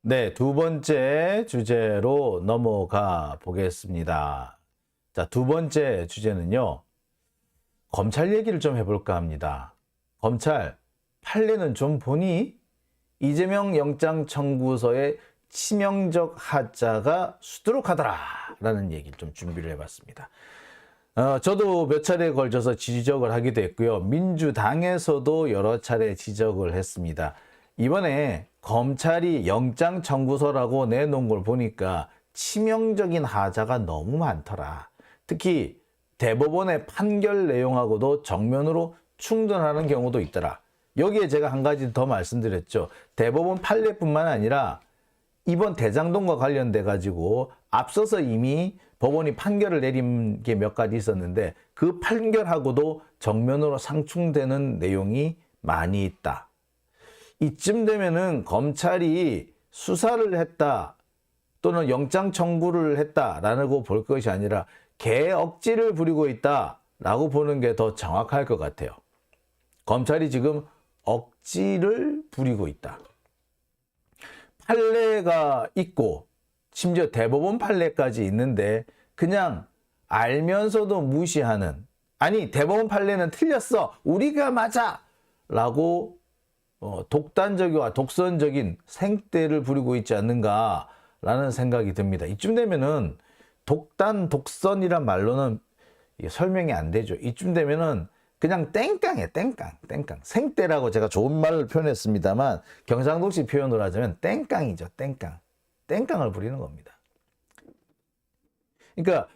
네, 두 번째 주제로 넘어가 보겠습니다. 자, 두 번째 주제는요, 검찰 얘기를 좀 해볼까 합니다. 검찰, 판례는 좀 보니 이재명 영장 청구서의 치명적 하자가 수두룩하더라 라는 얘기를 좀 준비를 해봤습니다. 저도 몇 차례에 걸쳐서 지적을 하기도 했고요. 민주당에서도 여러 차례 지적을 했습니다. 이번에 검찰이 영장 청구서라고 내놓은 걸 보니까 치명적인 하자가 너무 많더라. 특히 대법원의 판결 내용하고도 정면으로 충돌하는 경우도 있더라. 여기에 제가 한 가지 더 말씀드렸죠. 대법원 판례뿐만 아니라 이번 대장동과 관련돼 가지고 앞서서 이미 법원이 판결을 내린 게 몇 가지 있었는데 그 판결하고도 정면으로 상충되는 내용이 많이 있다. 이쯤 되면은 검찰이 수사를 했다 또는 영장 청구를 했다라고 볼 것이 아니라 개 억지를 부리고 있다라고 보는 게 더 정확할 것 같아요. 검찰이 지금 억지를 부리고 있다. 판례가 있고 심지어 대법원 판례까지 있는데 그냥 알면서도 무시하는, 아니 대법원 판례는 틀렸어 우리가 맞아 라고 독단적이와 독선적인 생떼를 부리고 있지 않는가라는 생각이 듭니다. 이쯤 되면은 독선이란 말로는 설명이 안 되죠. 이쯤 되면은 그냥 땡깡이에요. 땡깡. 생떼라고 제가 좋은 말을 표현했습니다만 경상도식 표현으로 하자면 땡깡이죠. 땡깡을 부리는 겁니다. 그러니까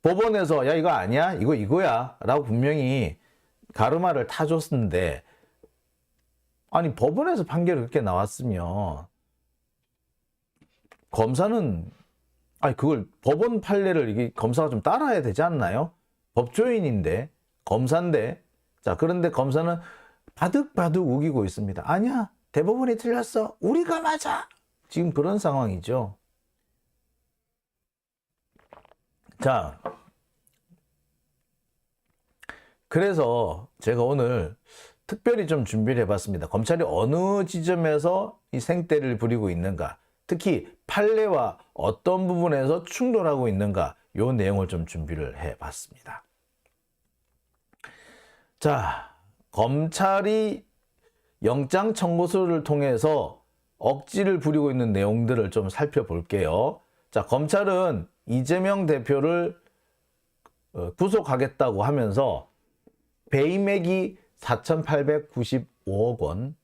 법원에서 야 이거 아니야? 이거야 라고 분명히 가르마를 타줬는데, 아니 법원에서 판결이 그렇게 나왔으면 검사는 그걸 법원 판례를 이게 검사가 좀 따라야 되지 않나요? 법조인인데 검사인데. 자, 그런데 검사는 바득바득 우기고 있습니다. 아니야, 대법원이 틀렸어 우리가 맞아. 지금 그런 상황이죠. 자, 그래서 제가 오늘 특별히 좀 준비를 해봤습니다. 검찰이 어느 지점에서 이 생떼를 부리고 있는가, 특히 판례와 어떤 부분에서 충돌하고 있는가, 이 내용을 좀 준비를 해봤습니다. 자, 검찰이 영장 청구서를 통해서 억지를 부리고 있는 내용들을 좀 살펴볼게요. 자, 검찰은 이재명 대표를 구속하겠다고 하면서 배임액이 4,895억 원,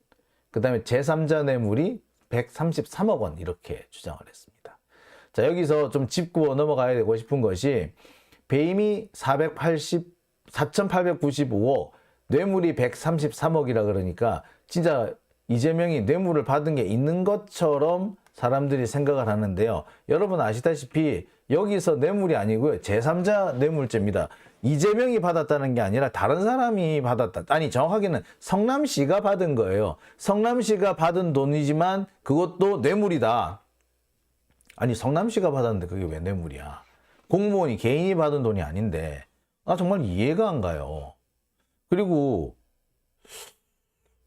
그 다음에 제3자 뇌물이 133억 원 이렇게 주장을 했습니다. 자, 여기서 좀 짚고 넘어가야 되고 싶은 것이 배임이 4,895억, 뇌물이 133억이라 그러니까 진짜 이재명이 뇌물을 받은 게 있는 것처럼 사람들이 생각을 하는데요. 여러분 아시다시피 여기서 뇌물이 아니고요. 제3자 뇌물죄입니다. 이재명이 받았다는 게 아니라 다른 사람이 받았다. 아니 정확하게는 성남시가 받은 거예요. 성남시가 받은 돈이지만 그것도 뇌물이다. 아니 성남시가 받았는데 그게 왜 뇌물이야? 공무원이 개인이 받은 돈이 아닌데. 정말 이해가 안 가요. 그리고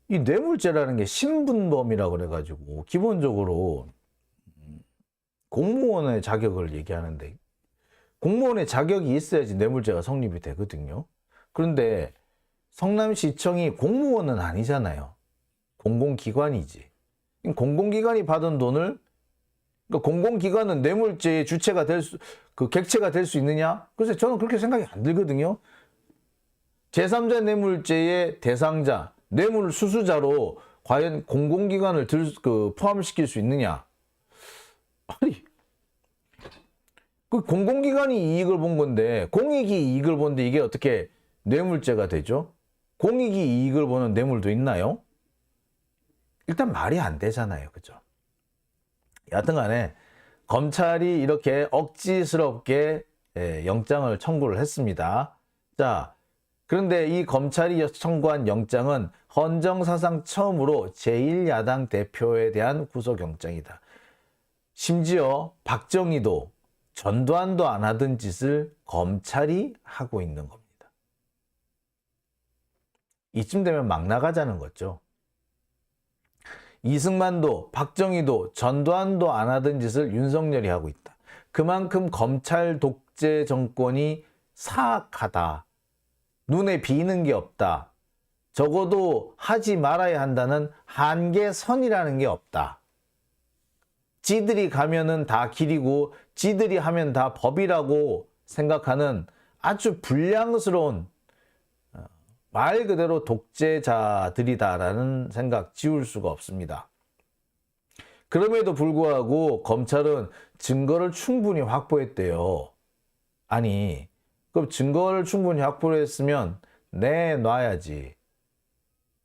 이 뇌물죄라는 게 신분범이라고 그래가지고 기본적으로 공무원의 자격을 얘기하는데 공무원의 자격이 있어야지 뇌물죄가 성립이 되거든요. 그런데 성남시청이 공무원은 아니잖아요. 공공기관이지. 공공기관이 받은 돈을, 그러니까 공공기관은 뇌물죄의 주체가 객체가 될 수 있느냐? 글쎄 저는 그렇게 생각이 안 들거든요. 제3자 뇌물죄의 대상자, 뇌물 수수자로 과연 공공기관을 포함시킬 수 있느냐? 아니, 그 공공기관이 이익을 본 건데, 공익이 이익을 본데 이게 어떻게 뇌물죄가 되죠? 공익이 이익을 보는 뇌물도 있나요? 일단 말이 안 되잖아요. 그죠? 여하튼 간에 검찰이 이렇게 억지스럽게 영장을 청구를 했습니다. 자, 그런데 이 검찰이 청구한 영장은 헌정사상 처음으로 제1야당 대표에 대한 구속영장이다. 심지어 박정희도 전두환도 안 하던 짓을 검찰이 하고 있는 겁니다. 이쯤 되면 막 나가자는 거죠. 이승만도 박정희도 전두환도 안 하던 짓을 윤석열이 하고 있다. 그만큼 검찰 독재 정권이 사악하다. 눈에 비이는 게 없다. 적어도 하지 말아야 한다는 한계선이라는 게 없다. 지들이 가면은 다 길이고 지들이 하면 다 법이라고 생각하는 아주 불량스러운 말 그대로 독재자들이다라는 생각 지울 수가 없습니다. 그럼에도 불구하고 검찰은 증거를 충분히 확보했대요. 아니, 그럼 증거를 충분히 확보했으면 내놔야지.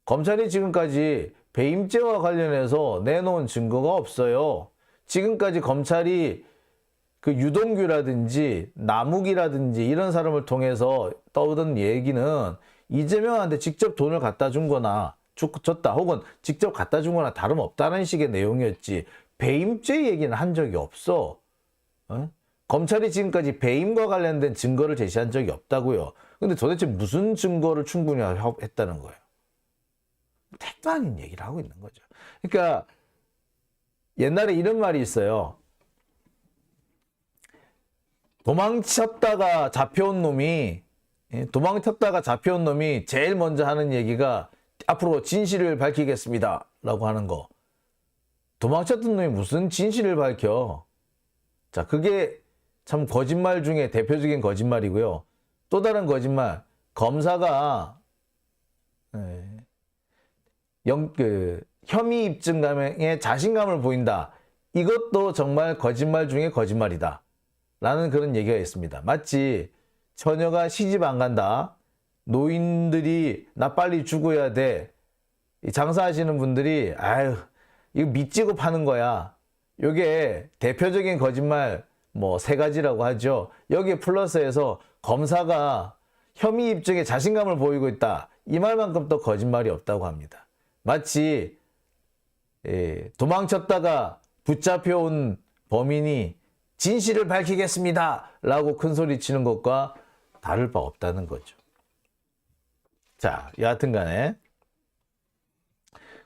검찰이 지금까지 배임죄와 관련해서 내놓은 증거가 없어요. 지금까지 검찰이 그 유동규라든지 남욱이라든지 이런 사람을 통해서 떠오던 얘기는 이재명한테 직접 돈을 갖다 준 거나 줬다 혹은 직접 갖다 준 거나 다름없다는 식의 내용이었지 배임죄 얘기는 한 적이 없어. 검찰이 지금까지 배임과 관련된 증거를 제시한 적이 없다고요. 근데 도대체 무슨 증거를 충분히 했다는 거예요? 택도 아닌 얘기를 하고 있는 거죠. 그러니까 옛날에 이런 말이 있어요. 도망쳤다가 잡혀온 놈이 제일 먼저 하는 얘기가 앞으로 진실을 밝히겠습니다 라고 하는 거. 도망쳤던 놈이 무슨 진실을 밝혀? 자, 그게 참 거짓말 중에 대표적인 거짓말이고요. 또 다른 거짓말, 검사가 혐의 입증감에 자신감을 보인다. 이것도 정말 거짓말 중에 거짓말이다 라는 그런 얘기가 있습니다. 마치 처녀가 시집 안 간다. 노인들이 나 빨리 죽어야 돼. 장사하시는 분들이 아유 이거 밑지고 파는 거야. 이게 대표적인 거짓말 뭐 세 가지라고 하죠. 여기에 플러스해서 검사가 혐의 입증에 자신감을 보이고 있다. 이 말만큼 또 거짓말이 없다고 합니다. 마치 도망쳤다가 붙잡혀온 범인이 진실을 밝히겠습니다 라고 큰 소리 치는 것과 다를 바 없다는 거죠. 자, 여하튼 간에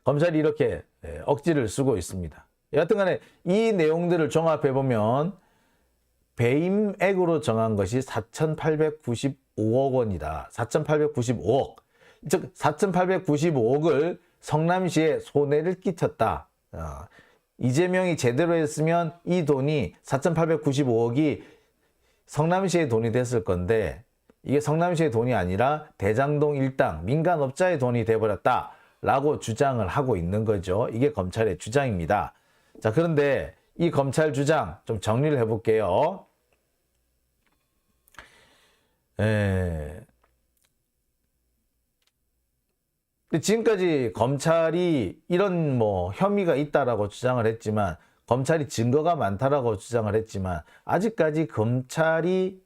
검찰이 이렇게 억지를 쓰고 있습니다. 여하튼 간에 이 내용들을 종합해 보면 배임액으로 정한 것이 4,895억 원이다. 4,895억. 즉 4,895억을 성남시에 손해를 끼쳤다. 이재명이 제대로 했으면 이 돈이 4,895억이 성남시의 돈이 됐을 건데 이게 성남시의 돈이 아니라 대장동 일당 민간업자의 돈이 돼버렸다라고 주장을 하고 있는 거죠. 이게 검찰의 주장입니다. 자, 그런데 이 검찰 주장 좀 정리를 해볼게요. 지금까지 검찰이 이런 뭐 혐의가 있다라고 주장을 했지만 검찰이 증거가 많다라고 주장을 했지만 아직까지 검찰이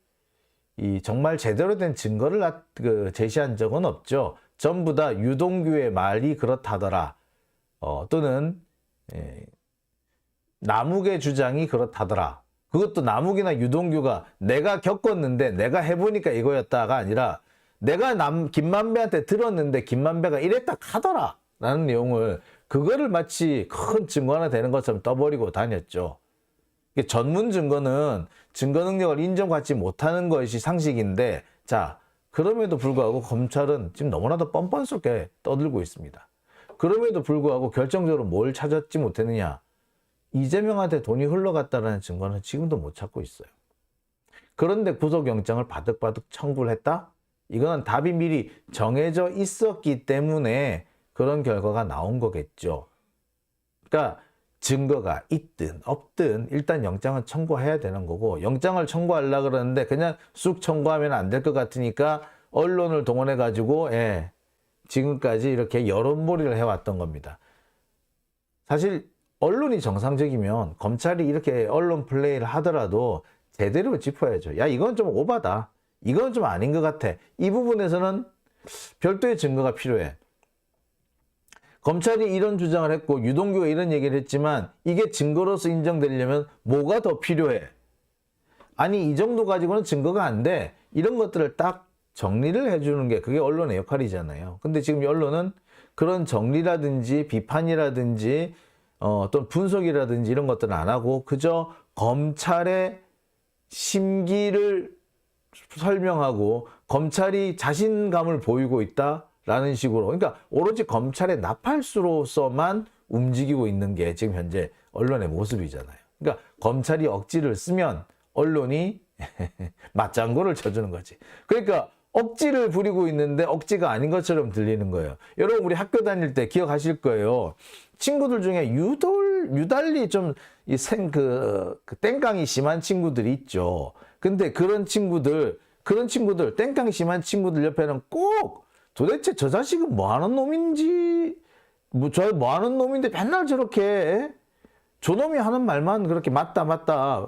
정말 제대로 된 증거를 제시한 적은 없죠. 전부 다 유동규의 말이 그렇다더라. 또는 남욱의 주장이 그렇다더라. 그것도 남욱이나 유동규가 내가 겪었는데 내가 해보니까 이거였다가 아니라 내가 김만배한테 들었는데 김만배가 이랬다 하더라 라는 내용을 그거를 마치 큰 증거 하나 되는 것처럼 떠버리고 다녔죠. 전문 증거는 증거 능력을 인정받지 못하는 것이 상식인데 자, 그럼에도 불구하고 검찰은 지금 너무나도 뻔뻔스럽게 떠들고 있습니다. 그럼에도 불구하고 결정적으로 뭘 찾았지 못했느냐. 이재명한테 돈이 흘러갔다는 증거는 지금도 못 찾고 있어요. 그런데 구속영장을 바득바득 청구를 했다? 이거는 답이 미리 정해져 있었기 때문에 그런 결과가 나온 거겠죠. 그러니까 증거가 있든 없든 일단 영장은 청구해야 되는 거고 영장을 청구하려고 그러는데 그냥 쑥 청구하면 안 될 것 같으니까 언론을 동원해 가지고 지금까지 이렇게 여론몰이를 해왔던 겁니다. 사실 언론이 정상적이면 검찰이 이렇게 언론 플레이를 하더라도 제대로 짚어야죠. 야, 이건 좀 오바다. 이건 좀 아닌 것 같아. 이 부분에서는 별도의 증거가 필요해. 검찰이 이런 주장을 했고 유동규가 이런 얘기를 했지만 이게 증거로서 인정되려면 뭐가 더 필요해? 아니 이 정도 가지고는 증거가 안 돼. 이런 것들을 딱 정리를 해주는 게 그게 언론의 역할이잖아요. 근데 지금 언론은 그런 정리라든지 비판이라든지 또는 분석이라든지 이런 것들은 안 하고 그저 검찰의 심기를 설명하고 검찰이 자신감을 보이고 있다라는 식으로, 그러니까 오로지 검찰의 나팔수로서만 움직이고 있는 게 지금 현재 언론의 모습이잖아요. 그러니까 검찰이 억지를 쓰면 언론이 맞장구를 쳐주는 거지. 그러니까 억지를 부리고 있는데 억지가 아닌 것처럼 들리는 거예요. 여러분 우리 학교 다닐 때 기억하실 거예요. 친구들 중에 유달리 좀 땡깡이 심한 친구들이 있죠. 근데 그런 친구들 땡깡이 심한 친구들 옆에는 꼭 도대체 저 자식은 뭐 하는 놈인지, 뭐 하는 놈인데 맨날 저렇게 저놈이 하는 말만 그렇게 맞다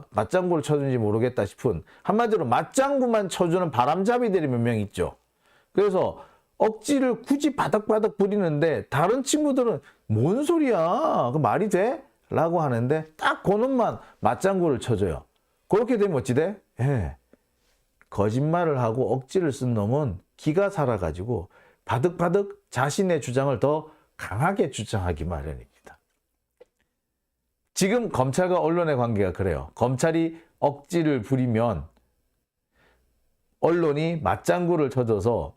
맞장구를 쳐주는지 모르겠다 싶은, 한마디로 맞장구만 쳐주는 바람잡이들이 몇 명 있죠. 그래서 억지를 굳이 바닥바닥 부리는데 다른 친구들은 뭔 소리야, 그 말이 돼? 라고 하는데 딱 그놈만 맞장구를 쳐줘요. 그렇게 되면 어찌 돼? 예. 거짓말을 하고 억지를 쓴 놈은 기가 살아가지고 바득바득 자신의 주장을 더 강하게 주장하기 마련입니다. 지금 검찰과 언론의 관계가 그래요. 검찰이 억지를 부리면 언론이 맞장구를 쳐줘서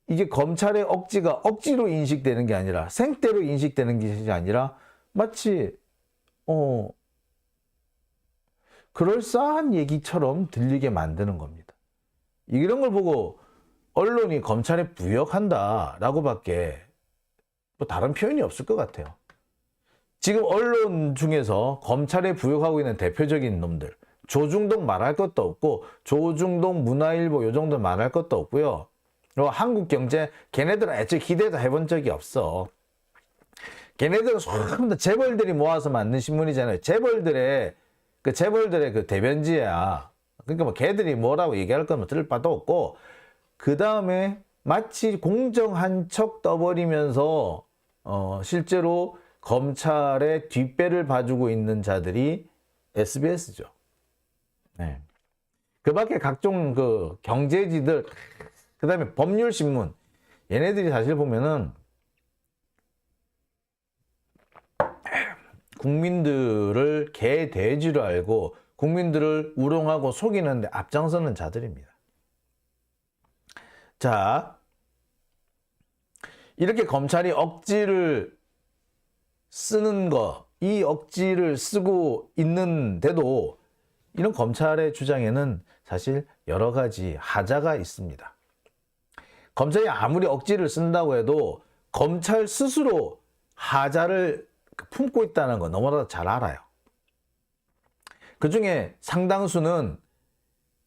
이게 검찰의 억지가 억지로 인식되는 게 아니라 생떼로 인식되는 것이 아니라 마치 그럴싸한 얘기처럼 들리게 만드는 겁니다. 이런 걸 보고 언론이 검찰에 부역한다라고밖에 뭐 다른 표현이 없을 것 같아요. 지금 언론 중에서 검찰에 부역하고 있는 대표적인 놈들, 조중동 말할 것도 없고, 조중동, 문화일보 요 정도 말할 것도 없고요. 그리고 한국경제, 걔네들은 애초에 기대도 해본 적이 없어. 걔네들은 전부 다 재벌들이 모아서 만든 신문이잖아요. 재벌들의 그 대변지야. 그러니까 뭐 걔들이 뭐라고 얘기할 거면 들을 바도 없고, 그 다음에 마치 공정한 척 떠버리면서 실제로 검찰의 뒷배를 봐주고 있는 자들이 SBS죠. 네. 그 밖에 각종 그 경제지들, 그 다음에 법률신문, 얘네들이 사실 보면은 국민들을 개 돼지로 알고 국민들을 우롱하고 속이는데 앞장서는 자들입니다. 자, 이렇게 검찰이 억지를 쓰는 거, 이 억지를 쓰고 있는데도 이런 검찰의 주장에는 사실 여러 가지 하자가 있습니다. 검찰이 아무리 억지를 쓴다고 해도 검찰 스스로 하자를 품고 있다는 거 너무나 잘 알아요. 그 중에 상당수는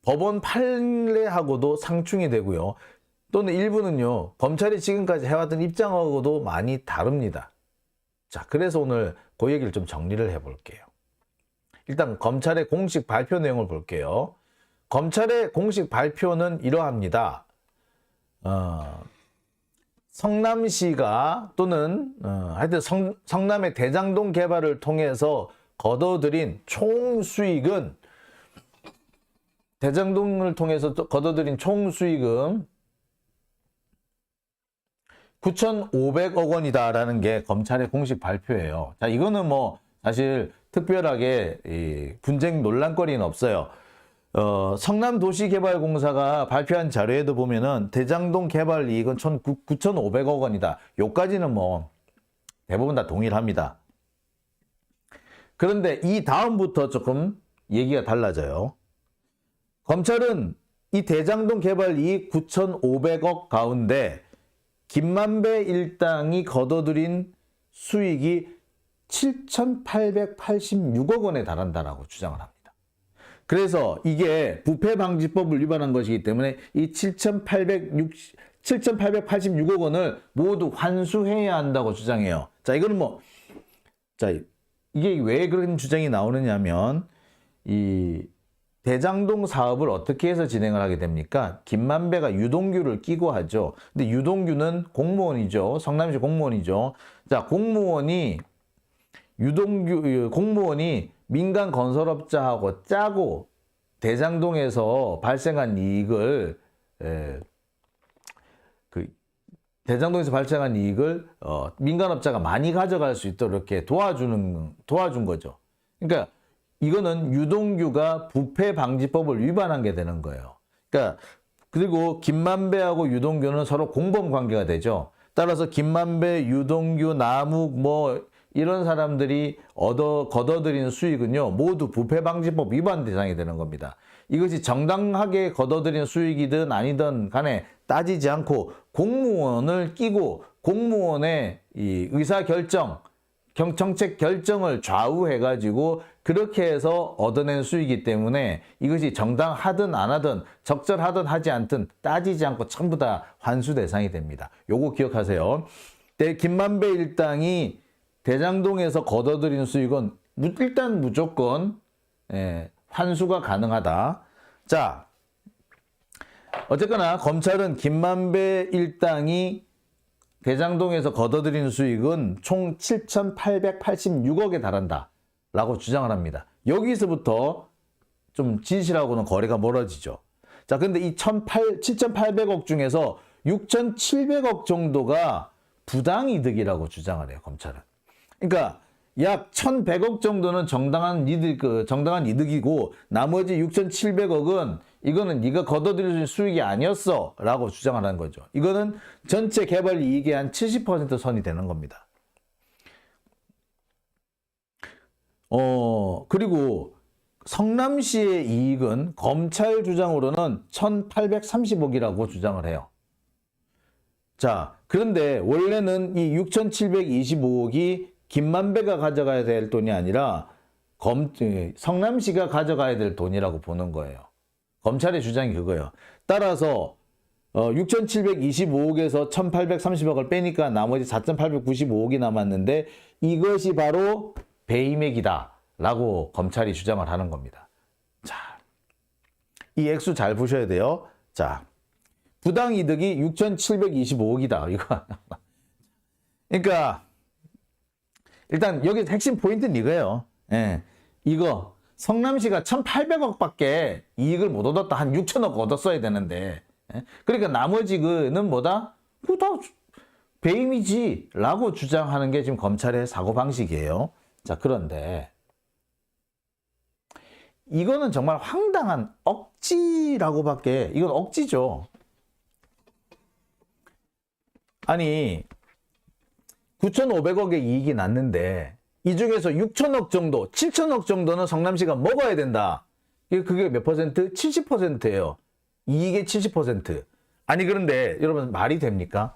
법원 판례하고도 상충이 되고요. 또는 일부는요, 검찰이 지금까지 해왔던 입장하고도 많이 다릅니다. 자, 그래서 오늘 그 얘기를 좀 정리를 해볼게요. 일단 검찰의 공식 발표 내용을 볼게요. 검찰의 공식 발표는 이러합니다. 성남시가 또는 하여튼 성남의 대장동 개발을 통해서 거둬들인 총수익은, 대장동을 통해서 거둬들인 총수익은 9,500억 원이다라는 게 검찰의 공식 발표예요. 자, 이거는 뭐 사실 특별하게 분쟁 논란거리는 없어요. 성남도시개발공사가 발표한 자료에도 보면은 대장동 개발 이익은 9,500억 원이다. 요까지는 뭐 대부분 다 동일합니다. 그런데 이 다음부터 조금 얘기가 달라져요. 검찰은 이 대장동 개발 이익 9,500억 가운데 김만배 일당이 거둬들인 수익이 7,886억 원에 달한다라고 주장을 합니다. 그래서 이게 부패방지법을 위반한 것이기 때문에 이 7,886억 원을 모두 환수해야 한다고 주장해요. 자, 이거는 뭐, 자, 이게 왜 그런 주장이 나오느냐면, 이 대장동 사업을 어떻게 해서 진행을 하게 됩니까? 김만배가 유동규를 끼고 하죠. 근데 유동규는 공무원이죠. 성남시 공무원이죠. 자, 공무원이 민간 건설업자하고 짜고 대장동에서 발생한 이익을 대장동에서 발생한 이익을 민간업자가 많이 가져갈 수 있도록 이렇게 도와준 거죠. 그러니까 이거는 유동규가 부패방지법을 위반한 게 되는 거예요. 그러니까 그리고 김만배하고 유동규는 서로 공범 관계가 되죠. 따라서 김만배, 유동규, 남욱 뭐 이런 사람들이 거둬들인 수익은요 모두 부패방지법 위반 대상이 되는 겁니다. 이것이 정당하게 거둬들인 수익이든 아니든 간에 따지지 않고 공무원을 끼고 공무원의 이 의사결정, 정책 결정을 좌우해가지고 그렇게 해서 얻어낸 수익이기 때문에 이것이 정당하든 안 하든 적절하든 하지 않든 따지지 않고 전부 다 환수 대상이 됩니다. 요거 기억하세요. 김만배 일당이 대장동에서 거둬들인 수익은 일단 무조건 환수가 가능하다. 자, 어쨌거나 검찰은 김만배 일당이 대장동에서 거둬들인 수익은 총 7,886억에 달한다 라고 주장을 합니다. 여기서부터 좀 진실하고는 거리가 멀어지죠. 자, 근데 이 7,800억 중에서 6,700억 정도가 부당이득이라고 주장을 해요, 검찰은. 그러니까 약 1,100억 정도는 정당한 이득이고 나머지 6,700억은 이거는 네가 거둬들일 수익이 아니었어 라고 주장을 하는 거죠. 이거는 전체 개발 이익의 한 70% 선이 되는 겁니다. 그리고 성남시의 이익은 검찰 주장으로는 1,830억이라고 주장을 해요. 자, 그런데 원래는 이 6,725억이 김만배가 가져가야 될 돈이 아니라 성남시가 가져가야 될 돈이라고 보는 거예요. 검찰의 주장이 그거예요. 따라서 6,725억에서 1,830억을 빼니까 나머지 4,895억이 남았는데 이것이 바로 배임액이다 라고 검찰이 주장을 하는 겁니다. 자, 이 액수 잘 보셔야 돼요. 자, 부당이득이 6,725억이다. 이거. 그러니까 일단 여기 핵심 포인트는 이거예요. 이거 성남시가 1,800억밖에 이익을 못 얻었다. 한 6천억 얻었어야 되는데. 그러니까 나머지 그는 뭐다? 그거 다 배임이지 라고 주장하는 게 지금 검찰의 사고방식이에요. 자, 그런데 이거는 정말 황당한 억지라고밖에, 이건 억지죠. 아니 9,500억의 이익이 났는데 이 중에서 6천억 정도, 7천억 정도는 성남시가 먹어야 된다. 그게 몇 퍼센트? 70%예요. 이익의 70%. 아니 그런데 여러분 말이 됩니까?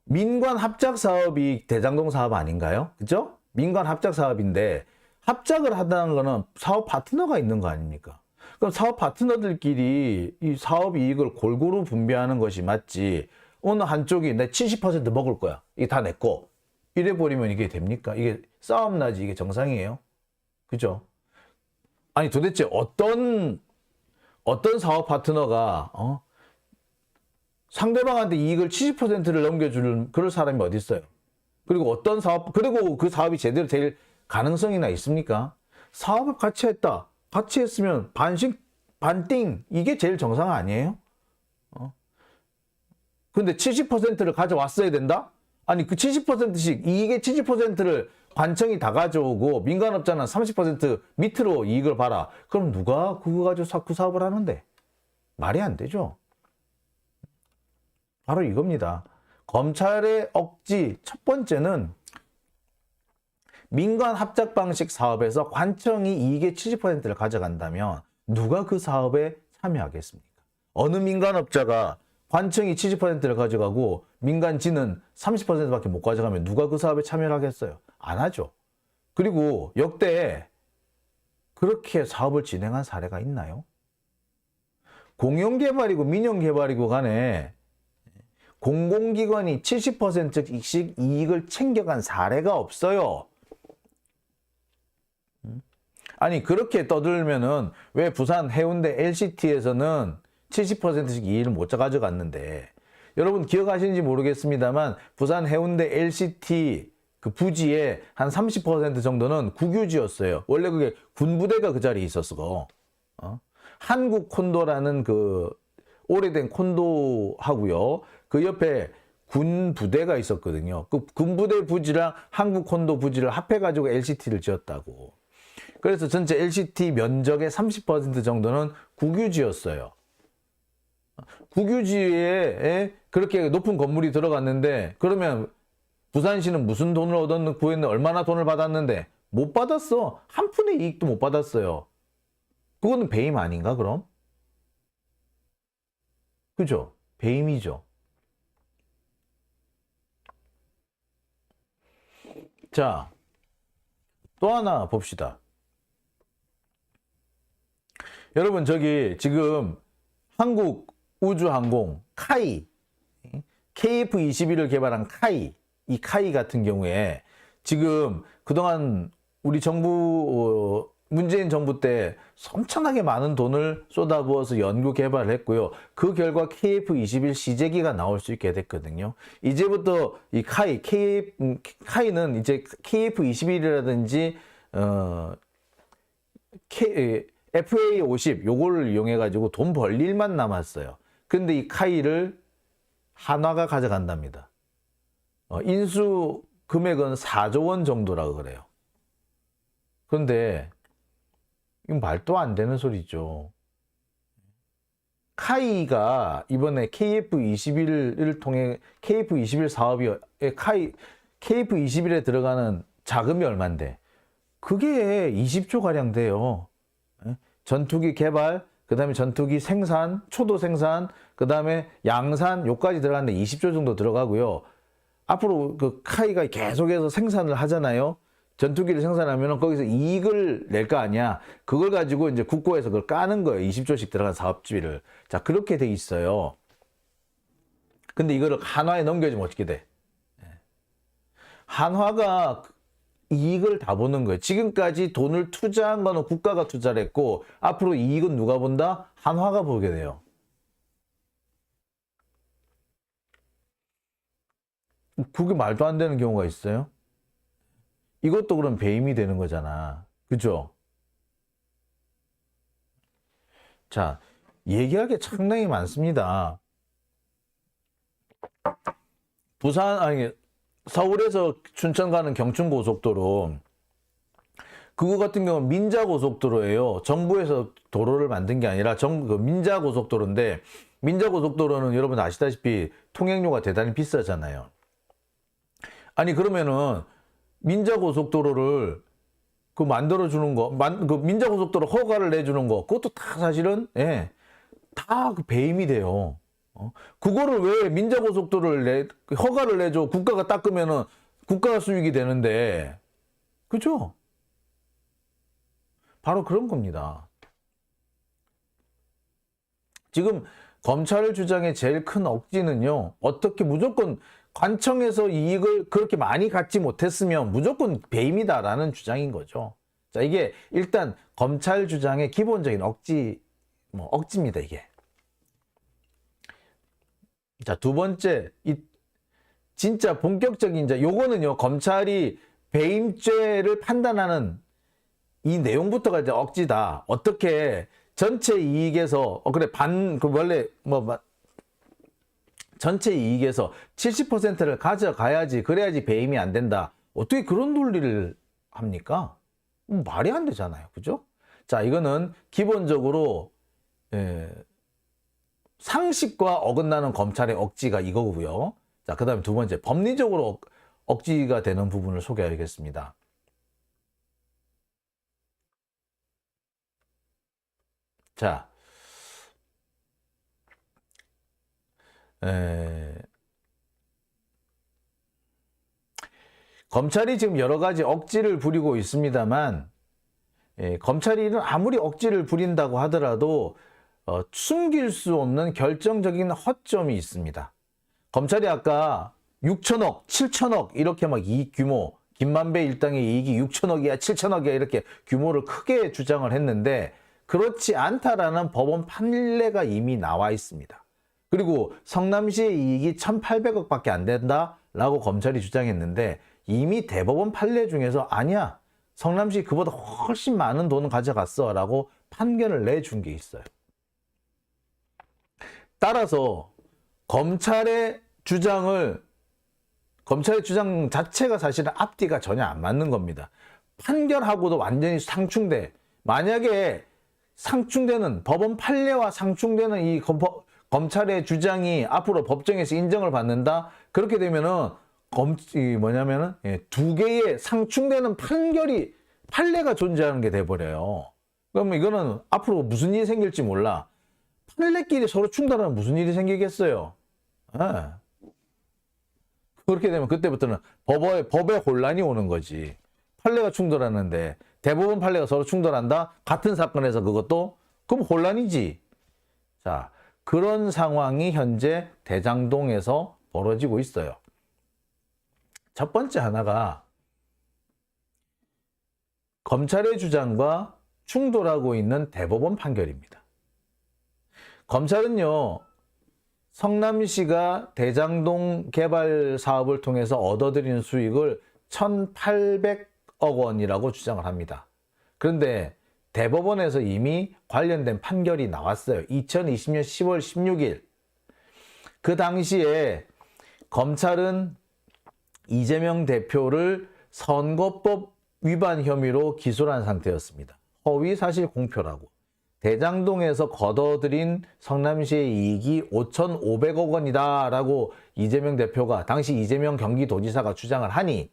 민관 합작 사업이 대장동 사업 아닌가요? 그죠? 민관 합작 사업인데 합작을 한다는 거는 사업 파트너가 있는 거 아닙니까? 그럼 사업 파트너들끼리 이 사업 이익을 골고루 분배하는 것이 맞지. 어느 한쪽이 내 70% 먹을 거야. 이게 다 내 거. 이래 버리면 이게 됩니까? 이게 싸움 나지. 이게 정상이에요. 그죠? 아니 도대체 어떤 사업 파트너가 상대방한테 이익을 70%를 넘겨주는 그럴 사람이 어디 있어요? 그리고 그리고 그 사업이 제대로 될 가능성이나 있습니까? 사업을 같이 했다. 같이 했으면 반띵 이게 제일 정상 아니에요? 근데 70%를 가져왔어야 된다? 아니 그 70%씩 이익의 70%를 관청이 다 가져오고 민간업자는 30% 밑으로 이익을 봐라. 그럼 누가 그거 가지고 그 사업을 하는데? 말이 안 되죠. 바로 이겁니다. 검찰의 억지 첫 번째는 민간 합작 방식 사업에서 관청이 이익의 70%를 가져간다면 누가 그 사업에 참여하겠습니까? 어느 민간업자가 관청이 70%를 가져가고 민간지는 30%밖에 못 가져가면 누가 그 사업에 참여를 하겠어요? 안 하죠. 그리고 역대 그렇게 사업을 진행한 사례가 있나요? 공영개발이고 민영개발이고 간에 공공기관이 70%씩 이익을 챙겨간 사례가 없어요. 아니 그렇게 떠들면은 왜 부산 해운대 LCT에서는 70%씩 이익을 못 가져갔는데, 여러분 기억하시는지 모르겠습니다만 부산 해운대 LCT 그 부지의 한 30% 정도는 국유지였어요. 원래 그게 군부대가 그 자리에 있었어. 한국 콘도라는 그 오래된 콘도하고요. 그 옆에 군 부대가 있었거든요. 그 군 부대 부지랑 한국 콘도 부지를 합해가지고 LCT를 지었다고. 그래서 전체 LCT 면적의 30% 정도는 국유지였어요. 국유지에 그렇게 높은 건물이 들어갔는데, 그러면 부산시는 무슨 돈을 구했는데, 얼마나 돈을 받았는데? 못 받았어. 한 푼의 이익도 못 받았어요. 그거는 배임 아닌가, 그럼? 그죠? 배임이죠. 자, 또 하나 봅시다. 여러분, 저기 지금 한국우주항공 카이, KF-21을 개발한 카이, 이 카이 같은 경우에 지금 그동안 우리 정부, 문재인 정부 때 엄청나게 많은 돈을 쏟아부어서 연구 개발을 했고요. 그 결과 KF-21 시제기가 나올 수 있게 됐거든요. 이제부터 이 카이는 이제 KF-21이라든지, FA50 요거를 이용해 가지고 돈 벌 일만 남았어요. 근데 이 카이를 한화가 가져간답니다. 인수 금액은 4조 원 정도라고 그래요. 그런데 이건 말도 안 되는 소리죠. 카이가 이번에 KF-21을 통해 KF-21 사업이 KF-21에 들어가는 자금이 얼만데 그게 20조 가량 돼요. 전투기 개발, 그 다음에 전투기 생산, 초도 생산, 그 다음에 양산, 요까지 들어가는데 20조 정도 들어가고요. 앞으로 그 카이가 계속해서 생산을 하잖아요. 전투기를 생산하면 거기서 이익을 낼 거 아니야. 그걸 가지고 이제 국고에서 그걸 까는 거예요. 20조씩 들어간 사업비를. 자, 그렇게 돼 있어요. 근데 이거를 한화에 넘겨주면 어떻게 돼? 한화가 이익을 다 보는 거예요. 지금까지 돈을 투자한 거는 국가가 투자를 했고, 앞으로 이익은 누가 본다? 한화가 보게 돼요. 그게 말도 안 되는 경우가 있어요. 이것도 그럼 배임이 되는 거잖아. 그죠? 자, 얘기할 게 상당히 많습니다. 서울에서 춘천 가는 경춘고속도로, 그거 같은 경우는 민자고속도로예요. 정부에서 도로를 만든 게 아니라 민자고속도로인데, 민자고속도로는 여러분 아시다시피 통행료가 대단히 비싸잖아요. 아니 그러면은 민자고속도로를 그 만들어주는 거, 그 민자고속도로 허가를 내주는 거, 그것도 다 사실은, 다 그 배임이 돼요. 그거를 왜 민자고속도로를 허가를 내줘? 국가가 닦으면은 국가 수익이 되는데, 그죠? 바로 그런 겁니다. 지금 검찰 주장의 제일 큰 억지는요, 어떻게 무조건 관청에서 이익을 그렇게 많이 갖지 못했으면 무조건 배임이다라는 주장인 거죠. 자, 이게 일단 검찰 주장의 기본적인 억지입니다, 이게. 자, 두 번째, 진짜 본격적인, 요거는요, 검찰이 배임죄를 판단하는 이 내용부터가 이제 억지다. 어떻게 전체 이익에서, 전체 이익에서 70%를 가져가야지, 그래야지 배임이 안 된다. 어떻게 그런 논리를 합니까? 말이 안 되잖아요. 그죠? 자, 이거는 기본적으로, 상식과 어긋나는 검찰의 억지가 이거고요. 자, 그 다음에 두 번째, 법리적으로 억지가 되는 부분을 소개하겠습니다. 자, 검찰이 지금 여러 가지 억지를 부리고 있습니다만, 검찰이 아무리 억지를 부린다고 하더라도 숨길 수 없는 결정적인 허점이 있습니다. 검찰이 아까 6천억, 7천억 이렇게 막 이익 규모, 김만배 일당의 이익이 6천억이야, 7천억이야 이렇게 규모를 크게 주장을 했는데 그렇지 않다라는 법원 판례가 이미 나와 있습니다. 그리고 성남시의 이익이 1,800억밖에 안 된다라고 검찰이 주장했는데 이미 대법원 판례 중에서 아니야, 성남시 그보다 훨씬 많은 돈을 가져갔어 라고 판결을 내준 게 있어요. 따라서 검찰의 주장을 검찰의 주장 자체가 사실은 앞뒤가 전혀 안 맞는 겁니다. 판결하고도 완전히 상충돼. 만약에 상충되는 법원 판례와 상충되는 이 검찰의 주장이 앞으로 법정에서 인정을 받는다. 그렇게 되면은 두 개의 상충되는 판례가 존재하는 게 돼버려요. 그러면 이거는 앞으로 무슨 일이 생길지 몰라. 판례끼리 서로 충돌하면 무슨 일이 생기겠어요? 예. 그렇게 되면 그때부터는 법에 혼란이 오는 거지. 판례가 충돌하는데 대법원 판례가 서로 충돌한다? 같은 사건에서 그것도? 그럼 혼란이지. 자, 그런 상황이 현재 대장동에서 벌어지고 있어요. 첫 번째 하나가 검찰의 주장과 충돌하고 있는 대법원 판결입니다. 검찰은요, 성남시가 대장동 개발 사업을 통해서 얻어들인 수익을 1,800억 원이라고 주장을 합니다. 그런데 대법원에서 이미 관련된 판결이 나왔어요. 2020년 10월 16일. 그 당시에 검찰은 이재명 대표를 선거법 위반 혐의로 기소를 한 상태였습니다. 허위 사실 공표라고. 대장동에서 거둬들인 성남시의 이익이 5,500억 원이다라고 이재명 대표가, 당시 이재명 경기도지사가 주장을 하니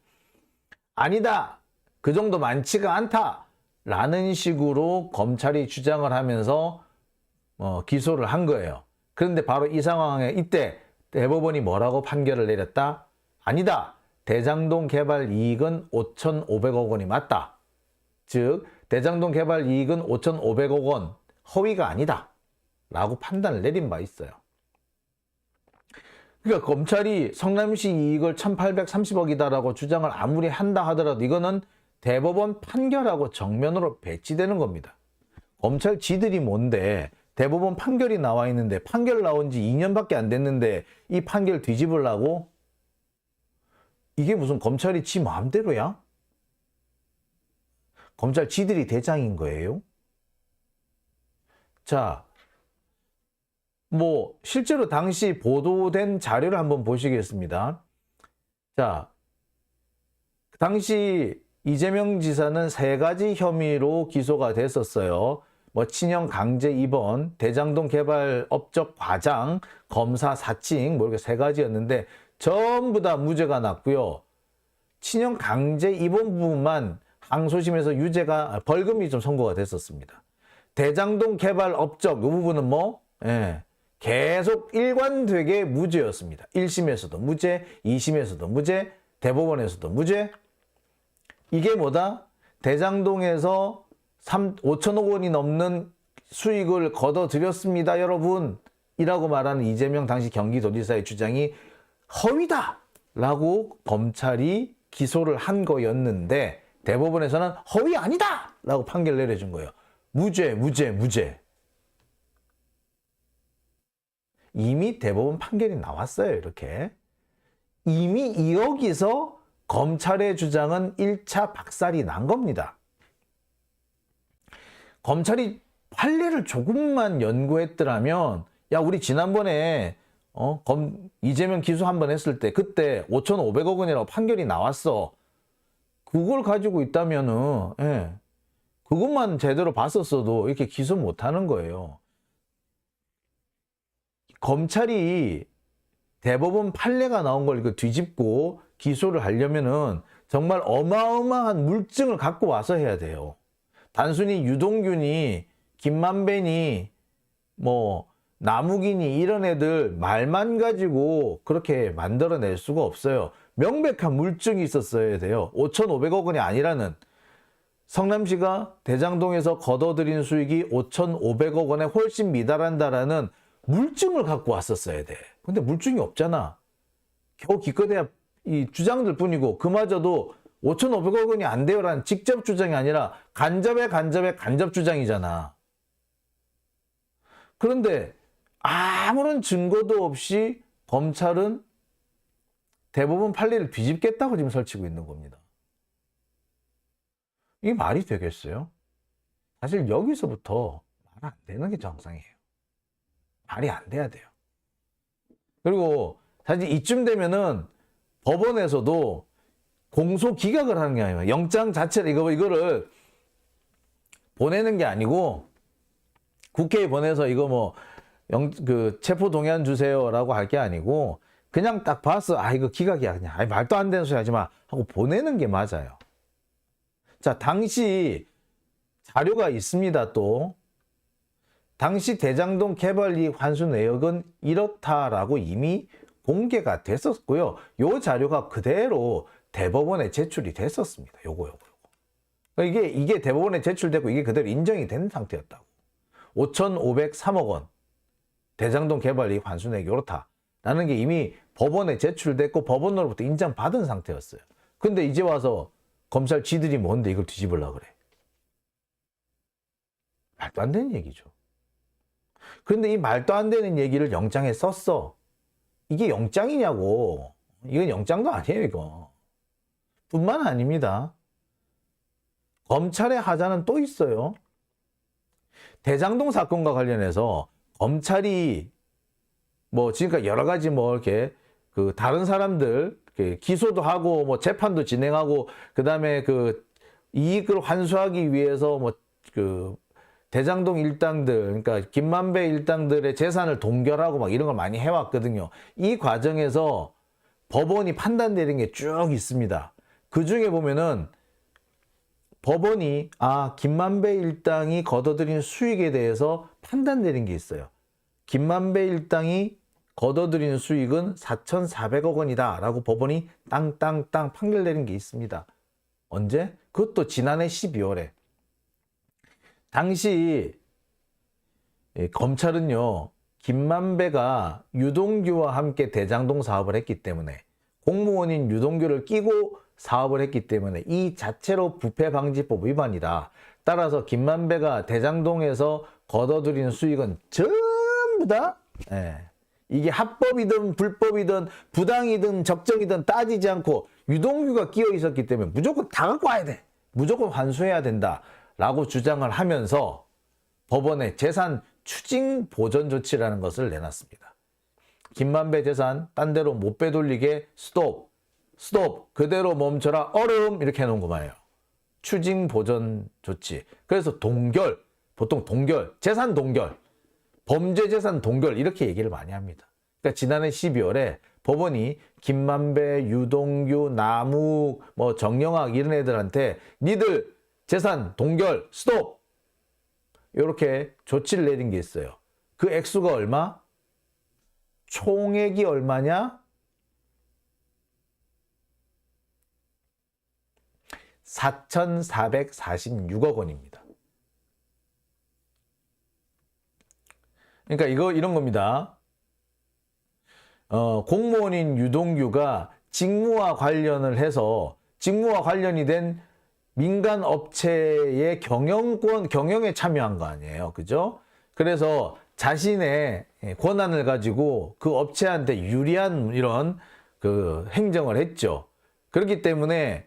아니다, 그 정도 많지가 않다 라는 식으로 검찰이 주장을 하면서 기소를 한 거예요. 그런데 바로 이 상황에 이때 대법원이 뭐라고 판결을 내렸다? 아니다, 대장동 개발 이익은 5,500억 원이 맞다. 즉 대장동 개발 이익은 5,500억 원, 허위가 아니다 라고 판단을 내린 바 있어요. 그러니까 검찰이 성남시 이익을 1,830억이다 라고 주장을 아무리 한다 하더라도 이거는 대법원 판결하고 정면으로 배치되는 겁니다. 검찰 지들이 뭔데 대법원 판결이 나와 있는데, 판결 나온 지 2년밖에 안 됐는데 이 판결 뒤집으려고? 이게 무슨 검찰이 지 마음대로야? 검찰 지들이 대장인 거예요? 자, 실제로 당시 보도된 자료를 한번 보시겠습니다. 자, 당시 이재명 지사는 3가지 혐의로 기소가 됐었어요. 친형 강제 입원, 대장동 개발 업적 과장, 검사 사칭, 이렇게 3가지였는데 전부 다 무죄가 났고요. 친형 강제 입원 부분만 항소심에서 벌금이 좀 선고가 됐었습니다. 대장동 개발 업적 이 부분은 계속 일관되게 무죄였습니다. 1심에서도 무죄, 2심에서도 무죄, 대법원에서도 무죄. 이게 뭐다? 대장동에서 5천억 원이 넘는 수익을 거둬들였습니다, 여러분 이라고 말하는 이재명 당시 경기도지사의 주장이 허위다 라고 검찰이 기소를 한 거였는데 대법원에서는 허위 아니다 라고 판결을 내려준 거예요. 무죄, 무죄, 무죄. 이미 대법원 판결이 나왔어요. 이렇게 이미 여기서 검찰의 주장은 1차 박살이 난 겁니다. 검찰이 판례를 조금만 연구했더라면, 야, 우리 지난번에 이재명 기소 한번 했을 때 그때 5,500억 원이라고 판결이 나왔어. 그걸 가지고 있다면은 그것만 제대로 봤었어도 이렇게 기소 못하는 거예요. 검찰이 대법원 판례가 나온 걸 뒤집고 기소를 하려면은 정말 어마어마한 물증을 갖고 와서 해야 돼요. 단순히 유동균이, 김만배니, 남욱이니 이런 애들 말만 가지고 그렇게 만들어낼 수가 없어요. 명백한 물증이 있었어야 돼요. 5,500억 원이 아니라는, 성남시가 대장동에서 거둬들인 수익이 5,500억 원에 훨씬 미달한다라는 물증을 갖고 왔었어야 돼. 근데 물증이 없잖아. 겨우 기껏해야 이 주장들 뿐이고, 그마저도 5,500억 원이 안 돼요라는 직접 주장이 아니라 간접의 간접 주장이잖아. 그런데 아무런 증거도 없이 검찰은 대법원 판례를 뒤집겠다고 지금 설치고 있는 겁니다. 이게 말이 되겠어요? 사실 여기서부터 말 안 되는 게 정상이에요. 말이 안 돼야 돼요. 그리고 사실 이쯤 되면은 법원에서도 공소 기각을 하는 게 아니에요. 영장 자체를 이거를 보내는 게 아니고 국회에 보내서 이거 뭐 체포 동의안 주세요라고 할 게 아니고 그냥 딱 봤어. 아, 이거 기각이야. 그냥. 아이, 말도 안 되는 소리 하지 마. 하고 보내는 게 맞아요. 자, 당시 자료가 있습니다. 또 당시 대장동 개발 이익 환수 내역은 이렇다라고 이미 공개가 됐었고요. 요 자료가 그대로 대법원에 제출이 됐었습니다. 요거. 그러니까 이게 대법원에 제출되고 이게 그대로 인정이 된 상태였다고. 5,503억 원 대장동 개발 이익 환수 내역이 이렇다라는 게 이미 법원에 제출됐고 법원으로부터 인정받은 상태였어요. 근데 이제 와서 검찰 지들이 뭔데 이걸 뒤집으려고 그래. 말도 안 되는 얘기죠. 그런데 이 말도 안 되는 얘기를 영장에 썼어. 이게 영장이냐고. 이건 영장도 아니에요, 이거. 뿐만 아닙니다. 검찰의 하자는 또 있어요. 대장동 사건과 관련해서 검찰이 뭐 지금까지 여러 가지 뭐 이렇게 다른 사람들 기소도 하고 뭐 재판도 진행하고 그다음에 이익을 환수하기 위해서 뭐 대장동 일당들, 그러니까 김만배 일당들의 재산을 동결하고 막 이런 걸 많이 해왔거든요. 이 과정에서 법원이 판단 내린 게 쭉 있습니다. 그 중에 보면은 법원이 김만배 일당이 거둬들인 수익에 대해서 판단 내린 게 있어요. 김만배 일당이 거둬들인 수익은 4,400억 원이다 라고 법원이 땅땅땅 판결 내린 게 있습니다. 언제? 그것도 지난해 12월에. 당시 검찰은요, 김만배가 유동규와 함께 대장동 사업을 했기 때문에 공무원인 유동규를 끼고 사업을 했기 때문에 이 자체로 부패방지법 위반이다. 따라서 김만배가 대장동에서 거둬들인 수익은 전부 다 이게 합법이든 불법이든 부당이든 적정이든 따지지 않고 유동규가 끼어 있었기 때문에 무조건 다 갖고 와야 돼. 무조건 환수해야 된다. 라고 주장을 하면서 법원에 재산 추징 보전 조치라는 것을 내놨습니다. 김만배 재산 딴 데로 못 빼돌리게 스톱, 그대로 멈춰라, 얼음 이렇게 해놓은 것만이에요. 추징 보전 조치. 그래서 동결, 보통 동결, 재산 동결, 범죄 재산 동결 이렇게 얘기를 많이 합니다. 그러니까 지난해 12월에 법원이 김만배, 유동규, 남욱, 뭐 정영학 이런 애들한테 니들 재산 동결 스톱 이렇게 조치를 내린 게 있어요. 그 액수가 얼마? 총액이 얼마냐? 4,446억 원입니다. 그러니까 이런 겁니다. 공무원인 유동규가 직무와 관련을 해서 직무와 관련이 된 민간 업체의 경영에 참여한 거 아니에요. 그죠? 그래서 자신의 권한을 가지고 그 업체한테 유리한 이런 행정을 했죠. 그렇기 때문에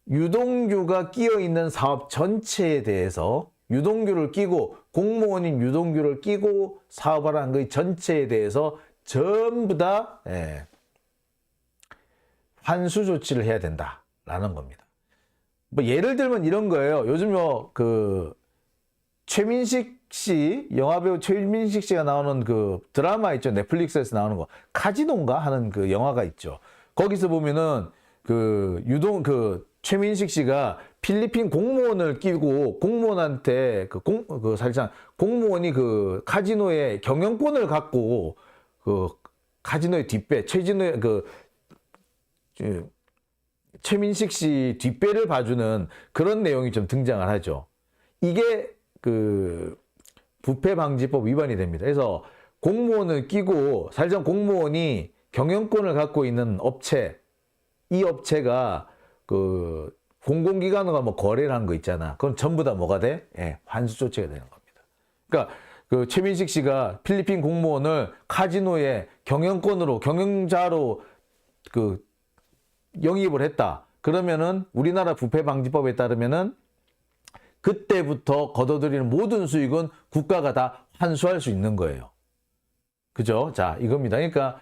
유동규가 끼어 있는 사업 전체에 대해서 유동규를 끼고 공무원인 유동규를 끼고 사업을 한 그 전체에 대해서 전부 다 환수 조치를 해야 된다라는 겁니다. 뭐 예를 들면 이런 거예요. 요즘 최민식 씨, 영화배우 최민식 씨가 나오는 드라마 있죠. 넷플릭스에서 나오는 거. 카지노인가 하는 영화가 있죠. 거기서 보면은 최민식 씨가 필리핀 공무원을 끼고 공무원한테 사실상 공무원이 카지노의 경영권을 갖고 카지노의 뒷배, 최민식 씨 뒷배를 봐주는 그런 내용이 좀 등장을 하죠. 이게 부패방지법 위반이 됩니다. 그래서 공무원을 끼고 사실상 공무원이 경영권을 갖고 있는 업체, 이 업체가 공공기관과 뭐 거래를 한 거 있잖아. 그건 전부 다 뭐가 돼? 환수 조치가 되는 겁니다. 그러니까 최민식 씨가 필리핀 공무원을 카지노의 경영자로 영입을 했다. 그러면은 우리나라 부패방지법에 따르면은 그때부터 거둬들이는 모든 수익은 국가가 다 환수할 수 있는 거예요. 그죠? 자, 이겁니다. 그러니까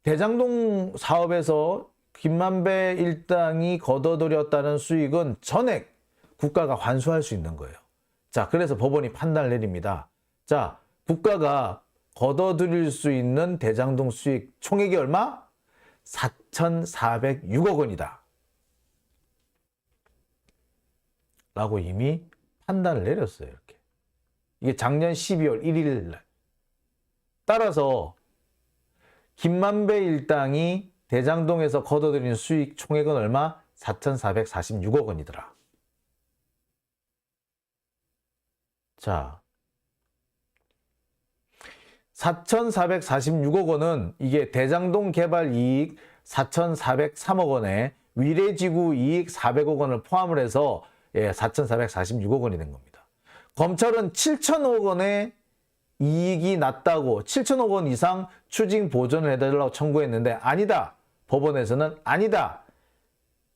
대장동 사업에서 김만배 일당이 거둬들였다는 수익은 전액 국가가 환수할 수 있는 거예요. 자, 그래서 법원이 판단을 내립니다. 자, 국가가 거둬들일 수 있는 대장동 수익 총액이 얼마? 4,406억 원이다. 라고 이미 판단을 내렸어요. 이렇게. 이게 작년 12월 1일 날. 따라서 김만배 일당이 대장동에서 거둬들인 수익 총액은 얼마? 4,446억 원이더라. 자, 4,446억 원은 이게 대장동 개발 이익 4,403억 원에 위례지구 이익 400억 원을 포함을 해서 4,446억 원이 된 겁니다. 검찰은 7,000억 원의 이익이 났다고 7,000억 원 이상 추징 보전을 해달라고 청구했는데 아니다. 법원에서는 아니다.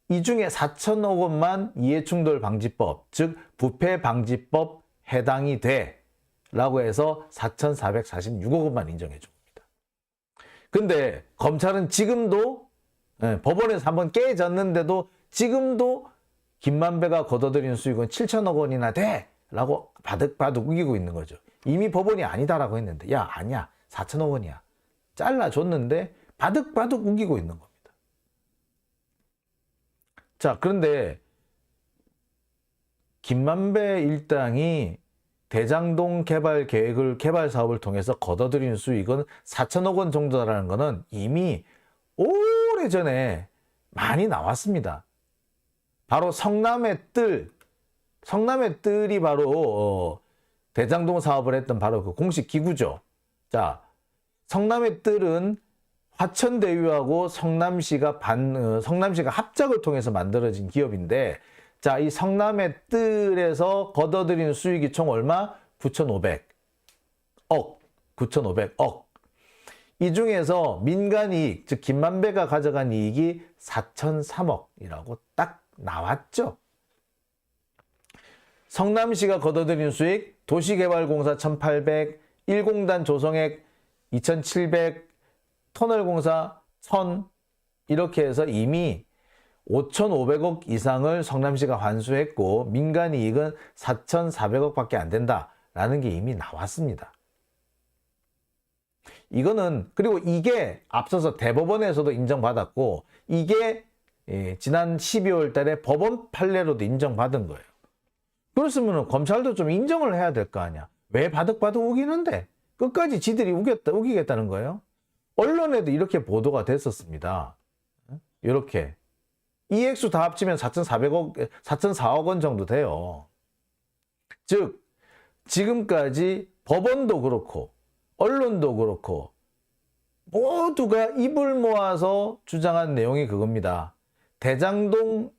이 중에 4,000억 원만 이해충돌방지법, 즉 부패방지법 해당이 돼. 라고 해서 4,446억 원만 인정해 줍니다. 근데 검찰은 지금도 법원에서 한번 깨졌는데도 지금도 김만배가 거둬들인 수익은 7,000억 원이나 돼! 라고 바득바득 우기고 있는 거죠. 이미 법원이 아니다라고 했는데 야 아니야 4,000억 원이야. 잘라줬는데 바득바득 우기고 있는 겁니다. 자, 그런데 김만배 일당이 대장동 개발 계획을 개발 사업을 통해서 거둬들인 수익은 4,000억 원 정도라는 것은 이미 오래전에 많이 나왔습니다. 바로 성남의 뜰이 바로 대장동 사업을 했던 바로 그 공식 기구죠. 자, 성남의 뜰은 화천대유하고 성남시가 합작을 통해서 만들어진 기업인데, 자, 이 성남의 뜰에서 거둬들인 수익이 총 얼마? 9,500억. 이 중에서 민간이익, 즉 김만배가 가져간 이익이 4,003억이라고 딱 나왔죠. 성남시가 거둬들인 수익, 도시개발공사 1,800, 1공단 조성액 2,700, 터널공사 1,000 이렇게 해서 이미 5,500억 이상을 성남시가 환수했고 민간이익은 4,400억 밖에 안 된다라는 게 이미 나왔습니다. 이거는 그리고 이게 앞서서 대법원에서도 인정받았고 이게 지난 12월 달에 법원 판례로도 인정받은 거예요. 그렇으면 검찰도 좀 인정을 해야 될 거 아니야. 왜 바득바득 우기는데 끝까지 지들이 우기겠다는 거예요. 언론에도 이렇게 보도가 됐었습니다. 이렇게 이 액수 다 합치면 4,400억 원 정도 돼요. 즉 지금까지 법원도 그렇고 언론도 그렇고 모두가 입을 모아서 주장한 내용이 그겁니다. 대장동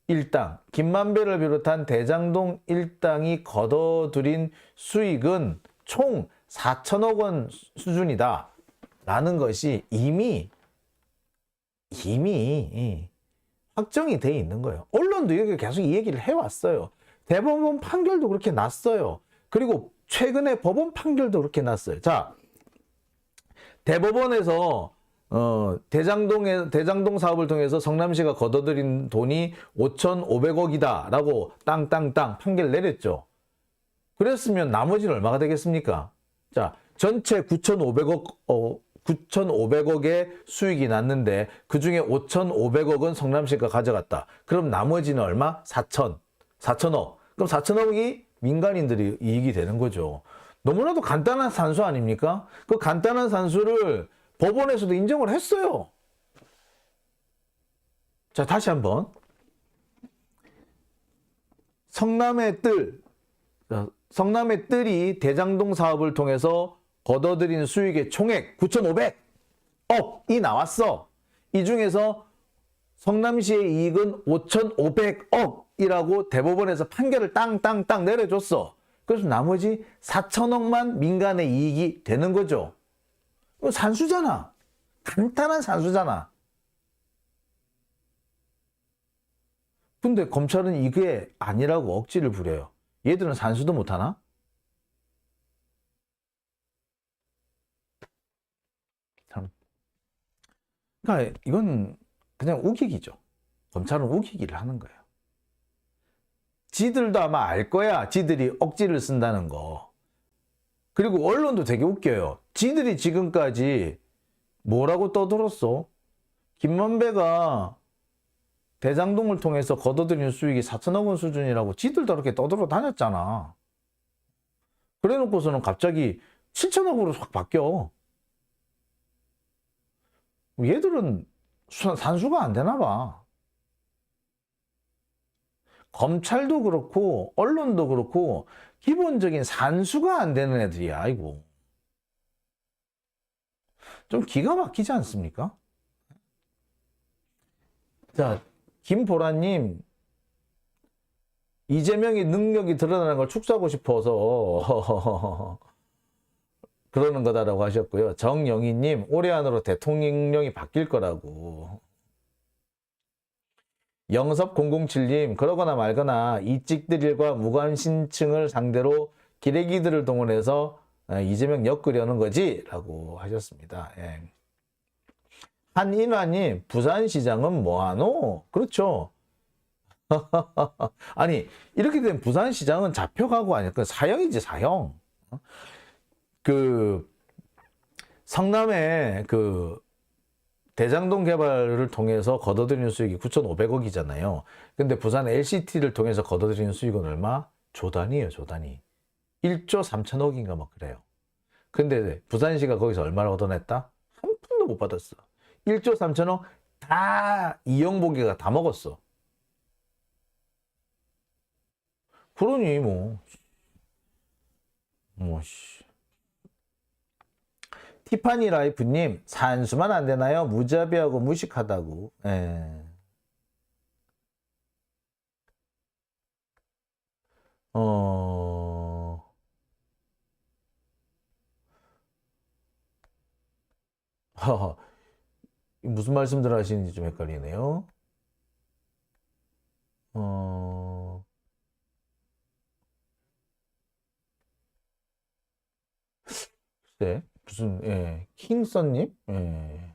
일당, 김만배를 비롯한 대장동 일당이 거둬들인 수익은 총 4,000억 원 수준이다 라는 것이 이미 확정이 돼 있는 거예요. 언론도 이렇게 계속 이 얘기를 해왔어요. 대법원 판결도 그렇게 났어요. 그리고 최근에 법원 판결도 그렇게 났어요. 자, 대법원에서 대장동 사업을 통해서 성남시가 거둬들인 돈이 5,500억이다 라고 땅땅땅 판결 내렸죠. 그랬으면 나머지는 얼마가 되겠습니까? 자, 전체 9,500억의 수익이 났는데 그중에 5,500억은 성남시가 가져갔다. 그럼 나머지는 얼마? 4,000억. 그럼 4,000억이 민간인들이 이익이 되는 거죠. 너무나도 간단한 산수 아닙니까? 그 간단한 산수를 법원에서도 인정을 했어요. 자, 다시 한번. 성남의 뜰이 대장동 사업을 통해서 거둬들인 수익의 총액 9,500억이 나왔어. 이 중에서 성남시의 이익은 5,500억이라고 대법원에서 판결을 땅땅땅 내려줬어. 그래서 나머지 4,000억만 민간의 이익이 되는 거죠. 산수잖아. 간단한 산수잖아. 근데 검찰은 이게 아니라고 억지를 부려요. 얘들은 산수도 못하나? 그러니까 이건 그냥 우기기죠. 검찰은 우기기를 하는 거예요. 지들도 아마 알 거야. 지들이 억지를 쓴다는 거. 그리고 언론도 되게 웃겨요. 지들이 지금까지 뭐라고 떠들었어? 김만배가 대장동을 통해서 거둬들인 수익이 4천억 원 수준이라고 지들도 그렇게 떠들어 다녔잖아. 그래 놓고서는 갑자기 7천억으로 확 바뀌어. 얘들은 산수가 안 되나 봐. 검찰도 그렇고 언론도 그렇고 기본적인 산수가 안 되는 애들이야. 아이고. 좀 기가 막히지 않습니까? 자, 김보라님, 이재명이 능력이 드러나는 걸 축소하고 싶어서 그러는 거다라고 하셨고요. 정영희님, 올해 안으로 대통령이 바뀔 거라고. 영섭007님, 그러거나 말거나 이찍들일과 무관심층을 상대로 기레기들을 동원해서 이재명 엮으려는 거지? 라고 하셨습니다. 예. 한인화님, 부산시장은 뭐하노? 그렇죠. 아니, 이렇게 되면 부산시장은 잡혀가고 아니야. 그 사형이지, 사형. 그, 성남에 그, 대장동 개발을 통해서 거둬들이는 수익이 9,500억이잖아요. 근데 부산 LCT를 통해서 거둬들이는 수익은 얼마? 조단위예요, 조단위. 1조 3천억인가 막 그래요. 근데 부산시가 거기서 얼마를 얻어냈다? 한 푼도 못 받았어. 1조 3천억 다 이영복이가 다 먹었어. 그러니 씨. 티파니 라이프님, 산수만 안 되나요? 무자비하고 무식하다고. 예. 무슨 말씀들 하시는지 좀 헷갈리네요. 글쎄, 무슨, 예, 킹선님? 예.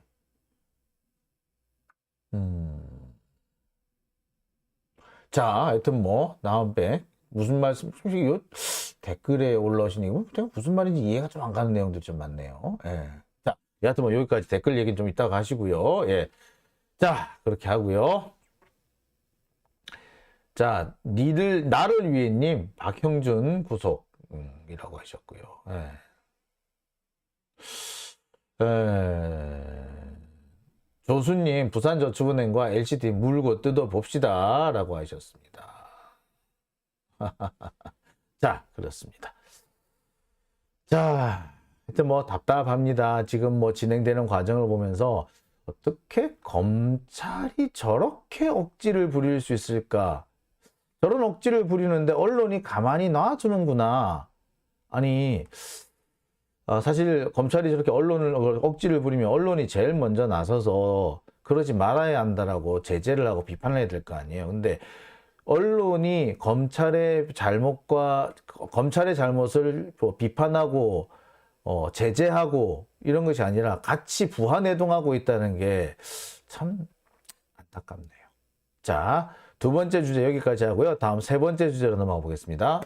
자, 하여튼 나은백. 무슨 말씀, 솔직히 요 댓글에 올라오신 이거 제가 무슨 말인지 이해가 좀 안 가는 내용들 좀 많네요. 예. 자, 여하튼 여기까지 댓글 얘기는 좀 이따가 하시고요. 예. 자, 그렇게 하고요. 자, 나를 위해님, 박형준 구속이라고 하셨고요. 예. 조수님, 부산저축은행과 LCT 물고 뜯어 봅시다. 라고 하셨습니다. 자, 그렇습니다. 자, 하여튼 답답합니다. 지금 진행되는 과정을 보면서 어떻게 검찰이 저렇게 억지를 부릴 수 있을까? 저런 억지를 부리는데 언론이 가만히 놔주는구나. 아니, 사실 검찰이 저렇게 언론을 억지를 부리면 언론이 제일 먼저 나서서 그러지 말아야 한다라고 제재를 하고 비판을 해야 될 거 아니에요. 근데 언론이 검찰의 잘못을 비판하고 제재하고 이런 것이 아니라 같이 부하내동하고 있다는 게 참 안타깝네요. 자, 두 번째 주제 여기까지 하고요. 다음 세 번째 주제로 넘어가 보겠습니다.